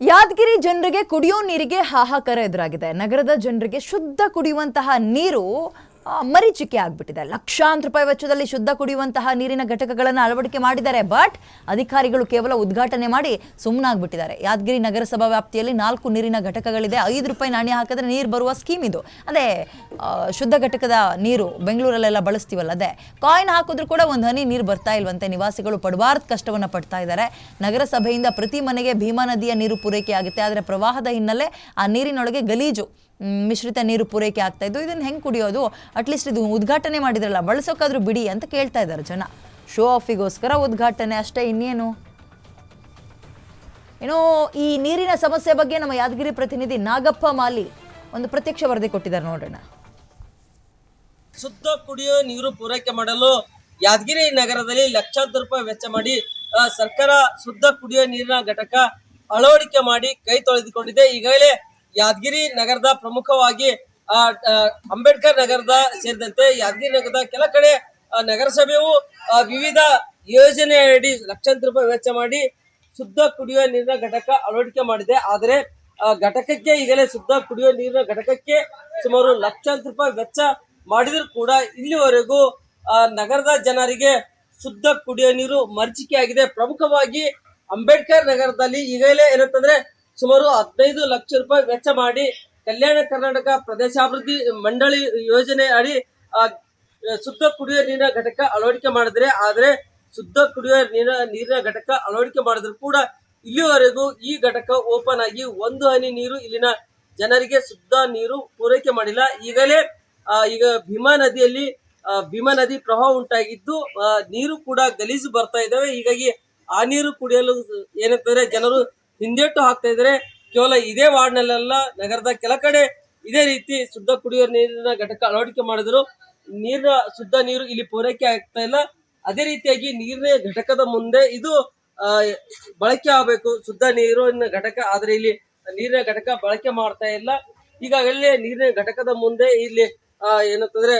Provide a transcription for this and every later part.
ಯಾದಗಿರಿ ಜನರಿಗೆ ಕುಡಿಯೋ ನೀರಿಗೆ ಹಾಹಾಕಾರ ಎದುರಾಗಿದೆ. ನಗರದ ಜನರಿಗೆ ಶುದ್ಧ ಕುಡಿಯುವಂತಹ ನೀರು ಮರೀಚಿಕೆ ಆಗ್ಬಿಟ್ಟಿದೆ. ಲಕ್ಷಾಂತರ ರೂಪಾಯಿ ವೆಚ್ಚದಲ್ಲಿ ಶುದ್ಧ ಕುಡಿಯುವಂತಹ ನೀರಿನ ಘಟಕಗಳನ್ನು ಅಳವಡಿಕೆ ಮಾಡಿದ್ದಾರೆ. ಬಟ್ ಅಧಿಕಾರಿಗಳು ಕೇವಲ ಉದ್ಘಾಟನೆ ಮಾಡಿ ಸುಮ್ಮನಾಗ್ಬಿಟ್ಟಿದ್ದಾರೆ. ಯಾದಗಿರಿ ನಗರಸಭಾ ವ್ಯಾಪ್ತಿಯಲ್ಲಿ 4 ನೀರಿನ ಘಟಕಗಳಿದೆ. 5 ರೂಪಾಯಿ ನಾಣ್ಯ ಹಾಕಿದ್ರೆ ನೀರು ಬರುವ ಸ್ಕೀಮ್ ಇದು. ಅದೇ ಶುದ್ಧ ಘಟಕದ ನೀರು ಬೆಂಗಳೂರಲ್ಲೆಲ್ಲ ಬಳಸ್ತೀವಲ್ಲ, ಅದೇ ಕಾಯಿನ್ ಹಾಕಿದ್ರು ಕೂಡ ಒಂದು ಹನಿ ನೀರು ಬರ್ತಾ ಇಲ್ವಂತೆ. ನಿವಾಸಿಗಳು ಪಡಬಾರ್ದು ಕಷ್ಟವನ್ನು ಪಡ್ತಾ ಇದ್ದಾರೆ. ನಗರಸಭೆಯಿಂದ ಪ್ರತಿ ಮನೆಗೆ ಭೀಮಾ ನದಿಯ ನೀರು ಪೂರೈಕೆ ಆಗುತ್ತೆ. ಆದರೆ ಪ್ರವಾಹದ ಹಿನ್ನೆಲೆ ಆ ನೀರಿನೊಳಗೆ ಗಲೀಜು ಮಿಶ್ರಿತ ನೀರು ಪೂರೈಕೆ ಆಗ್ತಾ ಇದ್ದು. ಇದನ್ನು ಹೆಂಗೆ ಕುಡಿಯೋದು? ಅಟ್ಲೀಸ್ಟ್ ಇದು ಉದ್ಘಾಟನೆ ಮಾಡಿದ್ರಲ್ಲ, ಬಳಸೋಕ್ಕಾದ್ರೂ ಬಿಡಿ ಅಂತ ಕೇಳ್ತಾ ಇದ್ದಾರೆ ಜನ. ಶೋ ಆಫಿಗೋಸ್ಕರ ಉದ್ಘಾಟನೆ ಅಷ್ಟೇ, ಇನ್ನೇನು. ಏನೋ ಈ ನೀರಿನ ಸಮಸ್ಯೆ ಬಗ್ಗೆ ನಮ್ಮ ಯಾದಗಿರಿ ಪ್ರತಿನಿಧಿ ನಾಗಪ್ಪ ಮಾಲಿ ಒಂದು ಪ್ರತ್ಯಕ್ಷ ವರದಿ ಕೊಟ್ಟಿದ್ದಾರೆ, ನೋಡೋಣ. ಶುದ್ಧ ಕುಡಿಯುವ ನೀರು ಪೂರೈಕೆ ಮಾಡಲು ಯಾದಗಿರಿ ನಗರದಲ್ಲಿ ಲಕ್ಷಾಂತರ ರೂಪಾಯಿ ವೆಚ್ಚ ಮಾಡಿ ಸರ್ಕಾರ ಶುದ್ಧ ಕುಡಿಯುವ ನೀರಿನ ಘಟಕ ಅಳವಡಿಕೆ ಮಾಡಿ ಕೈ ತೊಳೆದುಕೊಂಡಿದೆ. ಈಗಾಗಲೇ ಯಾದಗಿರಿ ನಗರದ ಪ್ರಮುಖವಾಗಿ ಅಂಬೇಡ್ಕರ್ ನಗರದ ಸೇರಿದಂತೆ ಯಾದಗಿರಿ ನಗರದ ಕೆಲ ಕಡೆ ನಗರಸಭೆಯು ವಿವಿಧ ಯೋಜನೆಯಡಿ ಲಕ್ಷಾಂತರ ರೂಪಾಯಿ ವೆಚ್ಚ ಮಾಡಿ ಶುದ್ಧ ಕುಡಿಯುವ ನೀರಿನ ಘಟಕ ಅಳವಡಿಕೆ ಮಾಡಿದೆ. ಆದರೆ ಘಟಕಕ್ಕೆ ಈಗಲೇ ಶುದ್ಧ ಕುಡಿಯುವ ನೀರಿನ ಘಟಕಕ್ಕೆ ಸುಮಾರು ಲಕ್ಷಾಂತರ ರೂಪಾಯಿ ವೆಚ್ಚ ಮಾಡಿದ್ರು ಕೂಡ ಇಲ್ಲಿವರೆಗೂ ನಗರದ ಜನರಿಗೆ ಶುದ್ಧ ಕುಡಿಯುವ ನೀರು ಮರೀಚಿಕೆ ಆಗಿದೆ. ಪ್ರಮುಖವಾಗಿ ಅಂಬೇಡ್ಕರ್ ನಗರದಲ್ಲಿ ಈಗಲೇ ಏನಂತಂದ್ರೆ ಸುಮಾರು 15 ಲಕ್ಷ ರೂಪಾಯಿ ವೆಚ್ಚ ಮಾಡಿ ಕಲ್ಯಾಣ ಕರ್ನಾಟಕ ಪ್ರದೇಶಾಭಿವೃದ್ಧಿ ಮಂಡಳಿ ಯೋಜನೆ ಅಡಿ ಶುದ್ಧ ಕುಡಿಯುವ ನೀರಿನ ಘಟಕ ಅಳವಡಿಕೆ ಮಾಡಿದ್ರೆ, ಆದರೆ ಶುದ್ಧ ಕುಡಿಯುವ ನೀರಿನ ಘಟಕ ಅಳವಡಿಕೆ ಮಾಡಿದ್ರು ಕೂಡ ಇಲ್ಲಿವರೆಗೂ ಈ ಘಟಕ ಓಪನ್ ಆಗಿ ಒಂದು ಹನಿ ನೀರು ಇಲ್ಲಿನ ಜನರಿಗೆ ಶುದ್ಧ ನೀರು ಪೂರೈಕೆ ಮಾಡಿಲ್ಲ. ಈಗಲೇ ಈಗ ಭೀಮಾ ನದಿ ಪ್ರವಾಹ ಉಂಟಾಗಿದ್ದು ನೀರು ಕೂಡ ಗಲೀಜು ಬರ್ತಾ ಇದ್ದಾವೆ. ಹೀಗಾಗಿ ಆ ನೀರು ಕುಡಿಯಲು ಏನಂತಂದ್ರೆ ಜನರು ಹಿಂದೇಟು ಹಾಕ್ತಾ ಇದ್ದಾರೆ. ಕೇವಲ ಇದೇ ವಾರ್ಡ್ನಲ್ಲೆಲ್ಲ ನಗರದ ಕೆಲ ಕಡೆ ಇದೇ ರೀತಿ ಶುದ್ಧ ಕುಡಿಯುವ ನೀರಿನ ಘಟಕ ಅಳವಡಿಕೆ ಮಾಡಿದ್ರು. ಶುದ್ಧ ನೀರು ಇಲ್ಲಿ ಪೂರೈಕೆ ಆಗ್ತಾ ಇಲ್ಲ. ಅದೇ ರೀತಿಯಾಗಿ ನೀರಿನ ಘಟಕದ ಮುಂದೆ ಇದು ಬಳಕೆ ಆಗಬೇಕು ಶುದ್ಧ ನೀರಿನ ಘಟಕ, ಆದ್ರೆ ಇಲ್ಲಿ ನೀರಿನ ಘಟಕ ಬಳಕೆ ಮಾಡ್ತಾ ಇಲ್ಲ. ಈಗಾಗಲೇ ನೀರಿನ ಘಟಕದ ಮುಂದೆ ಇಲ್ಲಿ ಏನಂತಂದ್ರೆ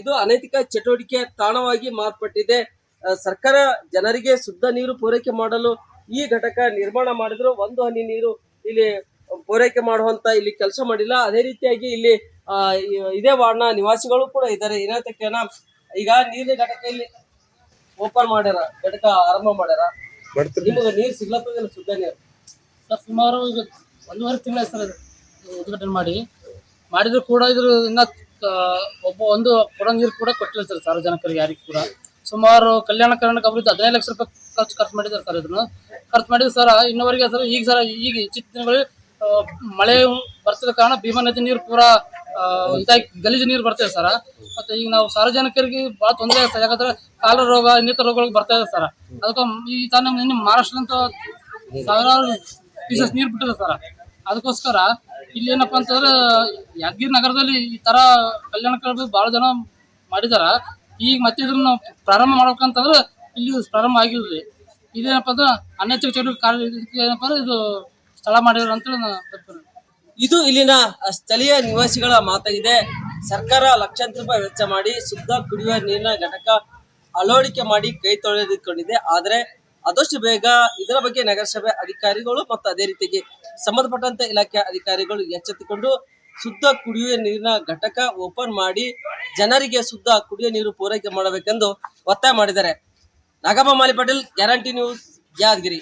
ಇದು ಅನೈತಿಕ ಚಟುವಟಿಕೆ ತಾಣವಾಗಿ ಮಾರ್ಪಟ್ಟಿದೆ. ಸರ್ಕಾರ ಜನರಿಗೆ ಶುದ್ಧ ನೀರು ಪೂರೈಕೆ ಮಾಡಲು ಈ ಘಟಕ ನಿರ್ಮಾಣ ಮಾಡಿದ್ರು, ಒಂದು ಹನಿ ನೀರು ಇಲ್ಲಿ ಪೂರೈಕೆ ಮಾಡುವಂತ ಇಲ್ಲಿ ಕೆಲಸ ಮಾಡಿಲ್ಲ. ಅದೇ ರೀತಿಯಾಗಿ ಇಲ್ಲಿ ಇದೇ ವಾರ್ಡ್ನ ನಿವಾಸಿಗಳು ಕೂಡ ಇದ್ದಾರೆ. ಏನಂತಕ್ಕೇನ ಈಗ ನೀರಿನ ಘಟಕ ಇಲ್ಲಿ ಓಪನ್ ಮಾಡ್ಯಾರ, ಘಟಕ ಆರಂಭ ಮಾಡ್ಯಾರ. ನಿಮಗೆ ನೀರು ಸಿಗ್ಲತ್ತದ ಶುದ್ಧ ನೀರು? ಸುಮಾರು ಈಗ 1.5 ತಿಂಗಳ ಸರ್ ಉದ್ಘಾಟನೆ ಮಾಡಿದ್ರು ಕೂಡ ಇದ್ರ ಇನ್ನ ಒಂದು ಕೊಡ ನೀರು ಕೂಡ ಕೊಟ್ಟಿಲ್ಲ ಸರ್ ಸಾರ್ವಜನಿಕರಿಗೆ ಯಾರಿಗೂ ಕೂಡ. ಸುಮಾರು ಕಲ್ಯಾಣ ಕರ್ನಾಟಕ ಅಭಿವೃದ್ಧಿ 15 ಲಕ್ಷ ರೂಪಾಯಿ ಖರ್ಚು ಮಾಡಿದ್ದಾರೆ ಸರ್. ಇದನ್ನು ಖರ್ಚು ಮಾಡಿದ್ರು ಸರ್ ಇನ್ನವರೆಗೆ ಸರ್. ಈಗ ಇತ್ತೀಚಿನ ದಿನಗಳಲ್ಲಿ ಮಳೆ ಬರ್ತಿದ ಕಾರಣ ಭೀಮಾ ನದಿ ನೀರು ಪೂರಾ ಇದಾಗಿ ಗಲೀಜು ನೀರು ಬರ್ತದೆ ಸರ್. ಮತ್ತೆ ಈಗ ನಾವು ಸಾರ್ವಜನಿಕರಿಗೆ ಬಹಳ ತೊಂದರೆ ಆಗ್ತದೆ. ಯಾಕಂದ್ರೆ ಕಾಲ ರೋಗ ಇನ್ನಿತರ ರೋಗಗಳಿಗೆ ಬರ್ತಾ ಇದೆ ಸರ್. ಅದಕ್ಕೆ ಈ ತಾನು ಮಹಾರಾಷ್ಟ್ರದಂತ ಸಾವಿರಾರು ಪೀಸಸ್ ನೀರು ಬಿಟ್ಟಿದೆ ಸರ್. ಅದಕ್ಕೋಸ್ಕರ ಇಲ್ಲಿ ಏನಪ್ಪಾ ಅಂತಂದ್ರೆ ಯಾದಗಿರಿ ನಗರದಲ್ಲಿ ಈ ತರ ಕಲ್ಯಾಣ ಕರ್ನಾಟಕ ಬಹಳ ಜನ ಮಾಡಿದಾರ. ಈಗ ಮತ್ತೆ ಇದನ್ನ ಪ್ರಾರಂಭ ಮಾಡ್ಬೇಕಂತಂದ್ರೆ ಇಲ್ಲಿ ಪ್ರಾರಂಭ ಆಗಿಲ್ರಿ. ಇದೇನಪ್ಪ ಅಂದ್ರೆ ಅನೈತಿಕ ಚಟುವಟಿಕೆ ಏನಪ್ಪಾ ಅಂದ್ರೆ ಇದು ಸ್ಥಳ ಮಾಡಿದ್ರು ಅಂತೇಳಿ ಇದು ಇಲ್ಲಿನ ಸ್ಥಳೀಯ ನಿವಾಸಿಗಳ ಮಾತಾಗಿದೆ. ಸರ್ಕಾರ ಲಕ್ಷಾಂತರ ರೂಪಾಯಿ ವೆಚ್ಚ ಮಾಡಿ ಶುದ್ಧ ಕುಡಿಯುವ ನೀರಿನ ಘಟಕ ಅಳವಡಿಕೆ ಮಾಡಿ ಕೈ ತೊಳೆದುಕೊಂಡಿದೆ. ಆದರೆ ಆದಷ್ಟು ಬೇಗ ಇದರ ಬಗ್ಗೆ ನಗರಸಭೆ ಅಧಿಕಾರಿಗಳು ಮತ್ತು ಅದೇ ರೀತಿಯಾಗಿ ಸಂಬಂಧಪಟ್ಟಂತ ಇಲಾಖೆ ಅಧಿಕಾರಿಗಳು ಎಚ್ಚೆತ್ತುಕೊಂಡು ಶುದ್ಧ ಕುಡಿಯುವ ನೀರಿನ ಘಟಕ ಓಪನ್ ಮಾಡಿ ಜನರಿಗೆ ಶುದ್ಧ ಕುಡಿಯುವ ನೀರು ಪೂರೈಕೆ ಮಾಡಬೇಕೆಂದು ಒತ್ತಾಯ ಮಾಡಿದ್ದಾರೆ. ನಾಗಪ್ಪ ಮಾಲಿ ಪಾಟೀಲ್, ಗ್ಯಾರಂಟಿ ನ್ಯೂಸ್, ಯಾದಗಿರಿ.